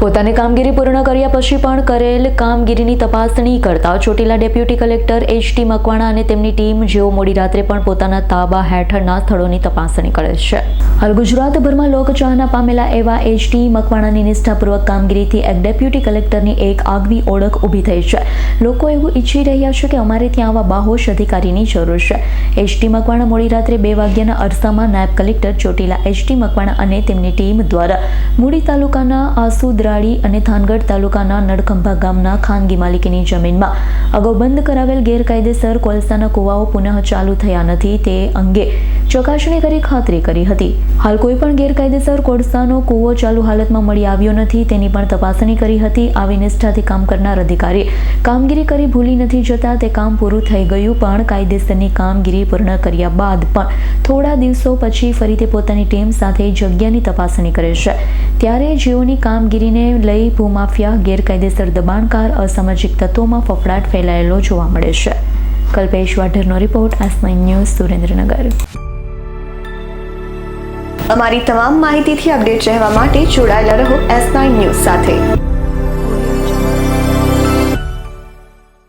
પોતાની કામગીરી પૂર્ણ કર્યા પછી પણ કરેલ કામગીરીની તપાસણી કરતા ચોટીલા ડેપ્યુટી કલેક્ટર એચ.ટી. મકવાણા અને તેમની ટીમ જેઓ મોડી રાત્રે પણ પોતાના તાબા હેઠળના સ્થળોની તપાસણી કરે છે. હાલ ગુજરાતભરમાં લોકચાહના પામેલા એવા એચ.ટી. મકવાણાની નિષ્ઠાપૂર્વક કામગીરીથી એક ડેપ્યુટી કલેક્ટરની એક આગવી ઓળખ ઊભી થઈ છે. લોકો એવું ઈચ્છી રહ્યા છે કે અમારે ત્યાં આવા બાહોશ અધિકારીની જરૂર છે. એચ.ટી. મકવાણા મોડી રાત્રે 2 વાગ્યાના અરસામાં નાયબ કલેક્ટર ચોટીલા એચ.ટી. મકવાણા અને તેમની ટીમ દ્વારા મૂડી તાલુકાના આસુદરા અને થાનગઢ તાલુકાના નડખંભા ગામના ખાનગી માલિકીની જમીનમાં અગાઉ બંધ કરાવેલ ગેરકાયદેસર કોલસાના કુવાઓ પુનઃ ચાલુ થયા નથી તે અંગે ચકાસણી કરી ખાતરી કરી હતી. હાલ કોઈ પણ ગેરકાયદેસર કોલસાનો કુવો ચાલુ હાલતમાં મળી આવ્યો નથી તેની પણ તપાસણી કરી હતી. આવી નિષ્ઠાથી કામ કરનાર અધિકારી કામગીરી કરી ભૂલી નથી જતા. તે કામ પૂરું થઈ ગયું પણ કાયદેસરની કામગીરી પૂર્ણ કર્યા બાદ પણ થોડા દિવસો પછી ફરી તે પોતાની ટીમ સાથે જગ્યાની તપાસણી કરે છે. ત્યારે જેઓની કામગીરીને લઈ ભૂમાફિયા, ગેરકાયદેસર દબાણકાર, અસામાજિક તત્વોમાં ફફડાટ ફેલાયેલો જોવા મળે છે. કલ્પેશ વાઢેરનો રિપોર્ટ, S9 ન્યૂઝ, સુરેન્દ્રનગર. અમારી તમામ માહિતીથી અપડેટ રહેવા માટે જોડાયેલા રહો S9 ન્યૂઝ સાથે.